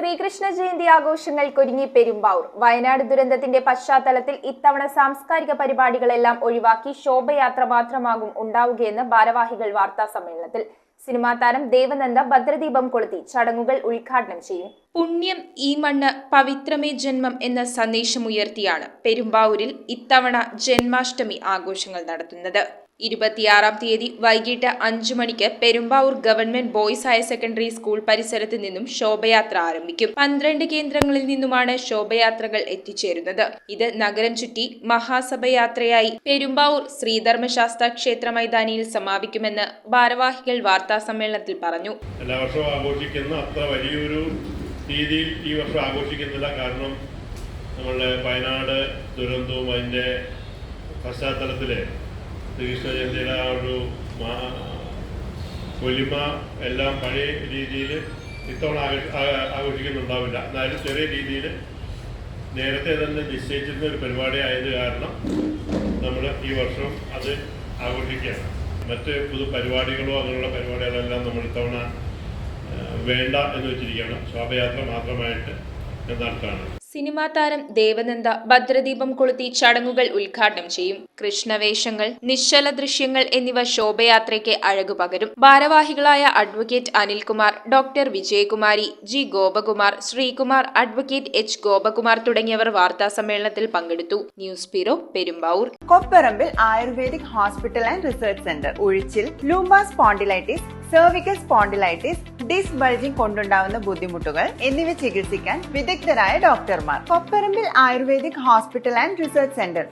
ശ്രീകൃഷ്ണ ജയന്തി ആഘോഷങ്ങൾക്കൊരുങ്ങി പെരുമ്പാവൂർ. വയനാട് ദുരന്തത്തിന്റെ പശ്ചാത്തലത്തിൽ ഇത്തവണ സാംസ്കാരിക പരിപാടികളെല്ലാം ഒഴിവാക്കി ശോഭയാത്ര മാത്രമാകും ഉണ്ടാവുകയെന്ന് ഭാരവാഹികൾ വാർത്താ സമ്മേളനത്തിൽ. സിനിമാ താരം ദേവനന്ദ ഭദ്രദീപം കൊളുത്തി ചടങ്ങുകൾ ഉദ്ഘാടനം ചെയ്യും. പുണ്യം ഈ മണ്ണ് പവിത്രമേ ജന്മം എന്ന സന്ദേശമുയർത്തിയാണ് പെരുമ്പാവൂരിൽ ഇത്തവണ ജന്മാഷ്ടമി ആഘോഷങ്ങൾ നടത്തുന്നത്. 26-ാം തീയതി വൈകിട്ട് 5 മണിക്ക് Perumbavoor government boys higher secondary school പരിസരത്ത് നിന്നും ശോഭയാത്ര ആരംഭിക്കും. 12 കേന്ദ്രങ്ങളിൽ നിന്നുമാണ് ശോഭയാത്രകൾ എത്തിച്ചേരുന്നത്. ഇത് നഗരം ചുറ്റി മഹാസഭയാത്രയായി പെരുമ്പാവൂർ ശ്രീധർമ്മശാസ്ത്ര ക്ഷേത്ര മൈതാനിയിൽ സമാപിക്കുമെന്ന് ഭാരവാഹികൾ വാർത്താ സമ്മേളനത്തിൽ പറഞ്ഞു. എല്ലാ വർഷവും ആഘോഷിക്കുന്ന അത്ര വലിയൊരു രീതിയിൽ ഈ വർഷം ആഘോഷിക്കുന്നില്ല. കാരണം നമ്മളുടെ വയനാട് ദുരന്തവും അതിൻ്റെ പശ്ചാത്തലത്തിൽ ശ്രീകൃഷ്ണ ജയന്തിയുടെ ആ ഒരു പൊലിമ എല്ലാം പഴയ രീതിയിൽ ഇത്തവണ ആഘോഷിക്കുന്നുണ്ടാവില്ല. എന്നാലും ചെറിയ രീതിയിൽ നേരത്തെ തന്നെ നിശ്ചയിച്ചിരുന്ന ഒരു പരിപാടി ആയത് കാരണം നമ്മൾ ഈ വർഷം അത് ആഘോഷിക്കുകയാണ്. മറ്റ് പുതു പരിപാടികളോ അങ്ങനെയുള്ള പരിപാടികളെല്ലാം നമ്മൾ ഇത്തവണ വേണ്ട എന്ന് വെച്ചിരിക്കുകയാണ്. ശോഭയാത്ര മാത്രമായിട്ട് നടത്താണ്. സിനിമാ താരം ദേവനന്ദ ഭദ്രദീപം കൊളുത്തി ചടങ്ങുകൾ ഉദ്ഘാടനം ചെയ്യും. കൃഷ്ണവേഷങ്ങൾ, നിശ്ചല ദൃശ്യങ്ങൾ എന്നിവ ശോഭയാത്രയ്ക്ക് അഴകു പകരും. ഭാരവാഹികളായ advocate Anilkumar, doctor Vijayakumari, G Gopakumar, Sreekumar, advocate H Gopakumar തുടങ്ങിയവർ വാർത്താ സമ്മേളനത്തിൽ പങ്കെടുത്തു. News bureau, Perumbavoor. Kopparambil ayurvedic hospital and research centre. ഉഴിച്ചിൽ, lumbar spondylitis, cervical spondylitis, disc bulging കൊണ്ടുണ്ടാവുന്ന ബുദ്ധിമുട്ടുകൾ എന്നിവ ചികിത്സിക്കാൻ വിദഗ്ധരായ ഡോക്ടർമാർ. Kopparambil ayurvedic hospital and research centre,